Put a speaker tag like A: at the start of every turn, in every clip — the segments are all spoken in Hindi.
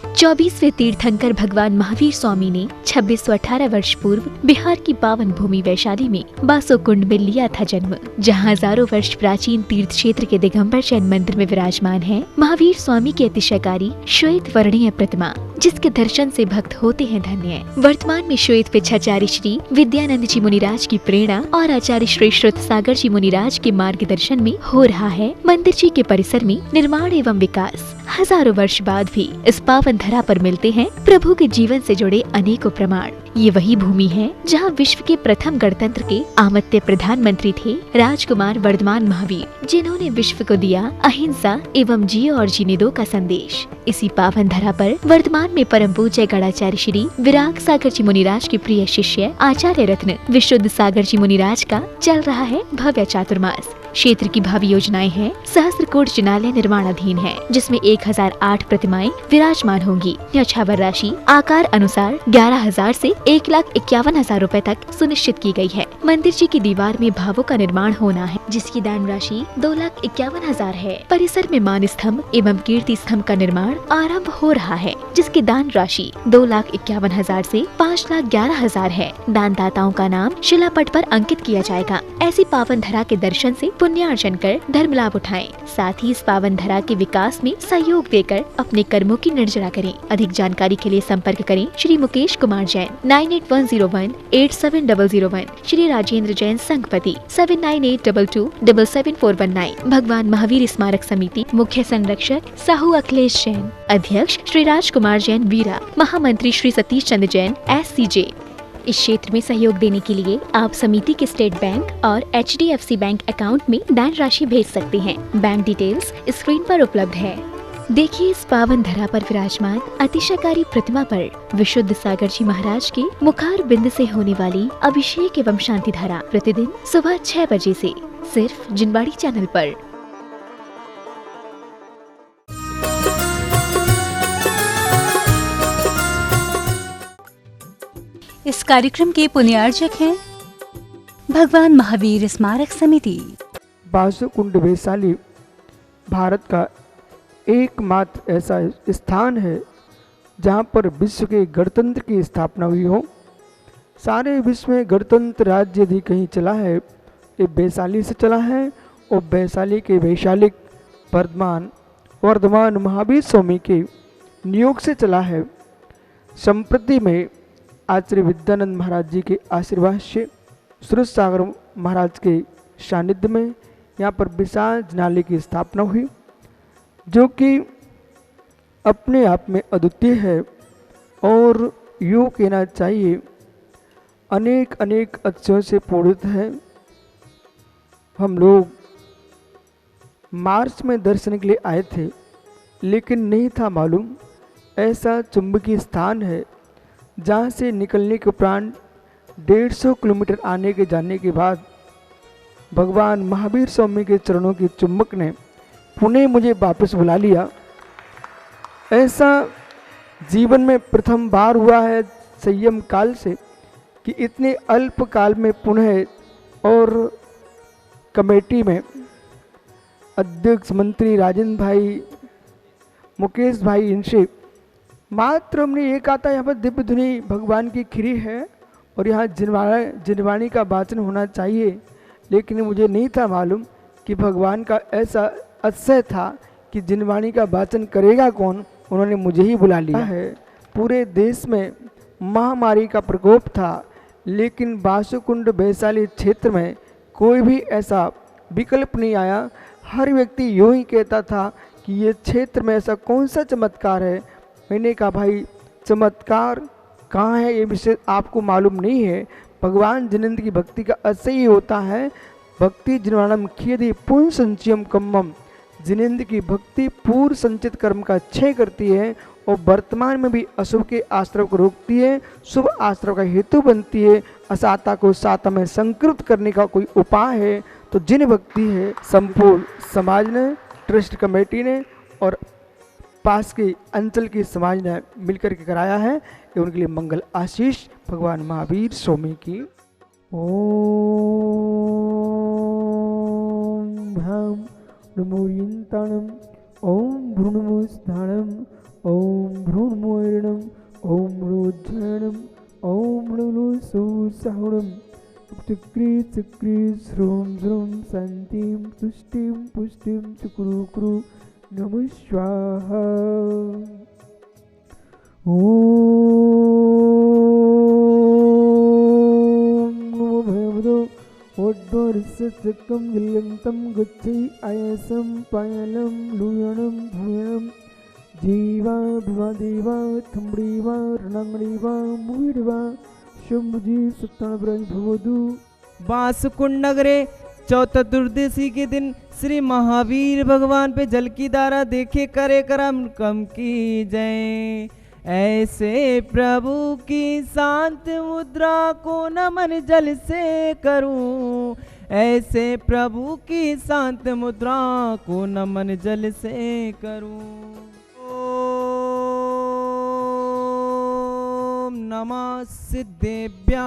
A: 24वें तीर्थंकर भगवान महावीर स्वामी ने 2618 वर्ष पूर्व बिहार की पावन भूमि वैशाली में बासोकुंड में लिया था जन्म, जहां हजारों वर्ष प्राचीन तीर्थ क्षेत्र के दिगंबर जैन मंदिर में विराजमान है महावीर स्वामी की अतिशयकारी श्वेत वर्णीय प्रतिमा, जिसके दर्शन से भक्त होते हैं धन्य। वर्तमान में श्वेत पिछाचार्य श्री विद्यानंद जी मुनिराज की प्रेरणा और आचार्य श्री श्रुत सागर जी मुनिराज के मार्गदर्शन में हो रहा है मंदिर जी के परिसर में निर्माण एवं विकास। हजारों वर्ष बाद भी इस पावन धरा पर मिलते हैं प्रभु के जीवन से जुड़े अनेकों प्रमाण। ये वही भूमि है जहां विश्व के प्रथम गणतंत्र के आमत्य प्रधानमंत्री थे राजकुमार वर्धमान महावीर, जिन्होंने विश्व को दिया अहिंसा एवं जियो और जीने दो का संदेश। इसी पावन धरा पर वर्तमान में परम पूज्य गणाचार्य श्री विराग सागर जी मुनिराज के प्रिय शिष्य आचार्य रत्न विशुद्ध सागर जी मुनिराज का चल रहा है भव्य चातुर्मास। क्षेत्र की भावी योजनाएं हैं सहस्त्रकोट जिनालय निर्माणाधीन है, जिसमें 1008 प्रतिमाएं विराजमान होंगी। न्यौछावर राशि आकार अनुसार 11,000 से 1,51,000 रूपए तक सुनिश्चित की गई है। मंदिर जी की दीवार में भावों का निर्माण होना है, जिसकी दान राशि 2,51,000 है। परिसर में मान स्तंभ एवं कीर्ति स्तंभ का निर्माण आरंभ हो रहा है, जिसकी दान राशि 2,51,000 से 5,11,000 है। दानदाताओं का नाम शिलापट पर अंकित किया जाएगा। ऐसी पावन धरा के दर्शन से पुण्यार्जन कर धर्म लाभ उठाएं। साथ ही इस पावन धरा के विकास में सहयोग देकर अपने कर्मों की निर्जरा करें। अधिक जानकारी के लिए संपर्क करें श्री मुकेश कुमार जैन 9810187001, श्री राजेंद्र जैन संघपति 7982277419। भगवान महावीर स्मारक समिति मुख्य संरक्षक साहू अखिलेश जैन, अध्यक्ष श्री राजकुमार जैन वीरा, महामंत्री श्री सतीश चंद्र जैन SCJ। इस क्षेत्र में सहयोग देने के लिए आप समिति के स्टेट बैंक और HDFC बैंक अकाउंट में दान राशि भेज सकते हैं। बैंक डिटेल्स स्क्रीन पर उपलब्ध है। देखिए इस पावन धरा पर विराजमान अतिशयकारी प्रतिमा पर विशुद्ध सागर जी महाराज के मुखार बिंद से होने वाली अभिषेक एवं शांति धारा प्रतिदिन सुबह 6 बजे से सिर्फ जिनवाड़ी चैनल पर।
B: इस कार्यक्रम के पुण्यार्जक हैं भगवान महावीर स्मारक समिति।
C: बासोकुंड वैशाली भारत का एकमात्र ऐसा स्थान है जहाँ पर विश्व के गणतंत्र की स्थापना हुई हो। सारे विश्व में गणतंत्र राज्य यदि कहीं चला है ये वैशाली से चला है, और वैशाली के वैशालिक वर्धमान महावीर स्वामी के नियोग से चला है। संप्रति में आचार्य विद्यानंद महाराज जी के आशीर्वाद से श्रुत सागर महाराज के सानिध्य में यहाँ पर विशाल जिनालय की स्थापना हुई, जो कि अपने आप में अद्वितीय है और यूँ कहना चाहिए अनेक अनेक अतिशयों से पूरित है। हम लोग मार्च में दर्शन के लिए आए थे, लेकिन नहीं था मालूम ऐसा चुंबकीय स्थान है जहाँ से निकलने के उपरांत 150 किलोमीटर आने के जाने के बाद भगवान महावीर स्वामी के चरणों की चुंबक ने पुनः मुझे वापस बुला लिया। ऐसा जीवन में प्रथम बार हुआ है संयम काल से कि इतने अल्प काल में पुनः, और कमेटी में अध्यक्ष मंत्री राजेंद्र भाई, मुकेश भाई, इनसे मात्र हमने ये कहा था यहाँ पर दिव्य धुनी भगवान की खिरी है और यहाँ जिनवाणी का वाचन होना चाहिए, लेकिन मुझे नहीं था मालूम कि भगवान का ऐसा अतिशय था कि जिनवाणी का वाचन करेगा कौन, उन्होंने मुझे ही बुला लिया है। पूरे देश में महामारी का प्रकोप था, लेकिन बासोकुंड वैशाली क्षेत्र में कोई भी ऐसा विकल्प नहीं आया। हर व्यक्ति यूँ ही कहता था कि ये क्षेत्र में ऐसा कौन सा चमत्कार है। मैंने कहा भाई चमत्कार कहाँ है ये विषय आपको मालूम नहीं है। भगवान जिनेंद्र की भक्ति का ऐसे ही होता है। भक्ति जिनवाणम खियदि पुण्य संचयम कम्मम। जिनेंद्र की भक्ति पूर्व संचित कर्म का क्षय करती है और वर्तमान में भी अशुभ के आश्रव को रोकती है, शुभ आश्रव का हेतु बनती है। असाता को साता में संकृत करने का कोई उपाय है तो जिन भक्ति है संपूर्ण समाज ने, ट्रस्ट कमेटी ने और पास के अंचल के समाज ने मिलकर के कराया है। ये उनके लिए मंगल आशीष भगवान महावीर स्वामी की। ओम भ्रम नमो यंताणम, ओम भ्रूणमुस्थाणम, ओम भ्रूणमोरणम ओम रोज्जनम ओम सुसाहुणम चक्री चक्री श्रूम श्रूम शांतिम तुष्टिम पुष्टिम चुक्रु कुरु नमः स्वाहा। ओम नमो भगवतो ओड्डोरसचकं विलंतं गच्छै आयासं पायलं लूयणं धूयणं जीवा भिवा देवा थंबड़ीवा रणंगड़ीवा मुविड़वा शंभुजी सत्ताब्रज भवदु।
D: बांसकुंड नगरे चौतुर्दशी के दिन श्री महावीर भगवान पे जल की धारा देखे करे करम कम की जय। ऐसे प्रभु की शांत मुद्रा को नमन जल से करूं, ऐसे प्रभु की शांत मुद्रा को नमन जल से करूं। ओम नमः सिद्धेभ्या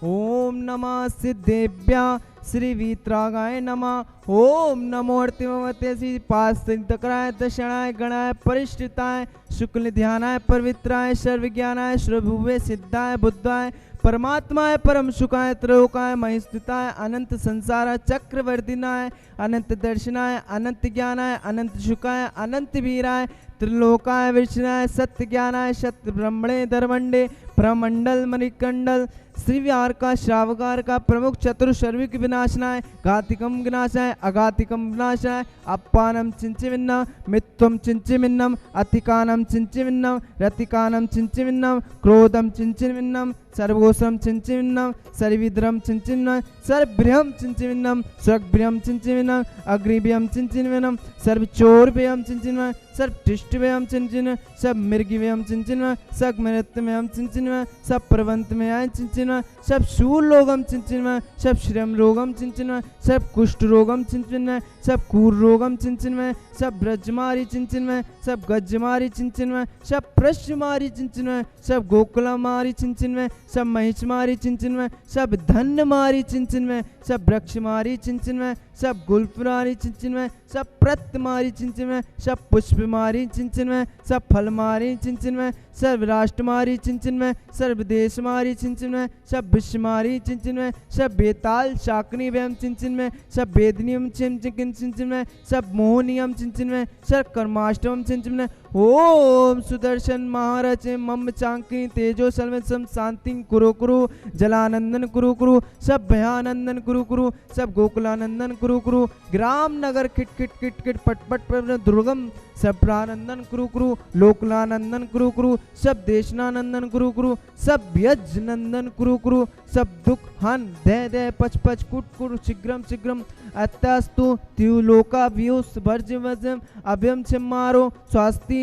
D: ओम नमः सिद्धेभ्या श्री वीतरागाय नमः। ओम नमो अर्तिमवते श्री पास्तकराय दशणाय गणाय परिष्ठिताय शुक्ल ध्यानाय पवित्राय सर्वज्ञानाय श्रभुवे सिद्धाय बुद्धाय परमात्माय परम सुखाय त्रयोकाय महिस्थिताय अनंत संसार चक्रवर्तिनाय अनंत दर्शनाय अनंत ज्ञानाय अनंत सुखाय अनंत वीराय त्रिलोकाय विष्णाय सत्य ज्ञानाय सत्य ब्रह्मणे दरवंडे प्रमंडल मणिकंडल श्रीव्यार का श्रावकार का प्रमुख चतुर्शर्विक विनाशनाय घातिकम विनाशाय अघातिकम विनाशाय अप्पानम चिंचिविन्नम मित्वम चिंचिविन्नम अतिकानम चिंचिविन्नम रतिकानम चिंचिविन्नम क्रोधम चिंचिविन्नम सर्वोसम चिंचिविन्नम सर्विद्रम चिंचिविन्नम सर्वबृहम चिंचिविन्नम स्वगबृहम चिंचिविन्नम अग्रिभ्यम चिंचिविन्नम सर्वचोरभ्यम चिंचिविन्नम सर्वटिष्ठभ्यम चिंचिविन्नम सब मृगभ्यम चिंचिविन्नम सब मृतभ्यम चिंचिविन्नम सब प्रवंतमय चिंचिविन्नम सब शूलरोगम चिंचिविन्नम सब श्रम रोगम चिंचिविन्नम सब कुष्ठ रोगम चिंचिविन्नम सब कूर रोगम चिंचिविन्नम सब ब्रजमारी चिंचिविन्नम सब गज्जमारी चिंचिविन्नम सब प्रश्नमारी चिंचिविन्नम सब गोकुलमारी चिंचिविन्नम सब महिषमारी चिंचिविन्नम सब धन्यमारी चिंचिविन्नम सब वृक्षमारी चिंचिविन्नम सब गुलपुरारी चिंचिविन्नम सब प्रत्यमारी चिंचिविन्नम सब पुष्पमारी चिंचिविन्नम सब फलमारी चिंचिविन्नम सब राष्ट्रमारी चिंचिविन्नम सब देशमारी चिंचिविन्नम सब विश्वमारी चिंचिविन्नम सब बेताल शाकनी व्यम चिंचिविन्नम सब वेदनियम चिंचिविन्नम सब मोहनियम चिंचिविन्नम सब कर्माष्टमम चिंचिविन्नम। ओम सुदर्शन महाराज मम चांकी तेजो सम शांति कुरु कुरु जलानंदन कुरु कुरु सब भयानंदन कुरु कुरु सब गोकुलानंदन कुरु कुरु ग्राम नगर किट किट किट किट पट पट दुर्गम सब प्रानंदन कुरु कुरु लोकलानंदन कुरु कुरु सब देशनानंदन कुरु कुरु सब यज नंदन कुरु कुरु सब दुख हन दे दे पच पच कुट कुट शीघ्रम शीघ्रम अत्यास्तु त्युलोका व्यूस भर्ज वजम अभ्यम मारो स्वास्ति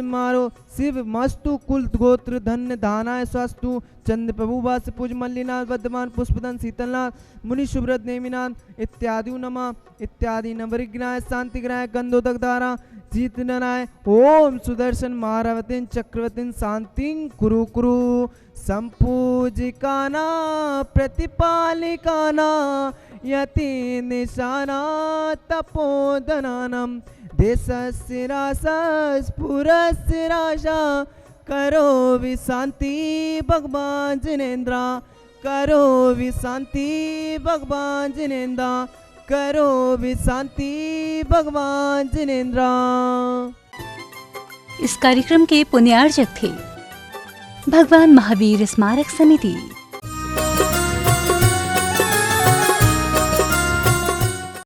D: मारो शिव मस्तु कुल गोत्र धन्य धानाय स्वास्तु चंद प्रभु वास पूज मल्लिनाथ वर्धमान पुष्पदन शीतलनाथ मुनि शुभ्रत नेमिनाथ इत्यादि नमः इत्यादि नवरिग्नाय शांतिग्राय गंधोदक धारा जीत नाराय। ओम सुदर्शन महारावतीन चक्रवर्तीन शांतिं कुरु कुरु संपूजिकाना प्रतिपालिकाना यति निशाना तपोदनानम देशस्य रासस्फुरस्य राशा करो विशांति भगवान जिनेन्द्रा करो विशांति भगवान जिनेन्द्रा करो विशांति भगवान जिनेन्द्रा।
B: इस कार्यक्रम के पुण्यार्चक थे भगवान महावीर स्मारक समिति।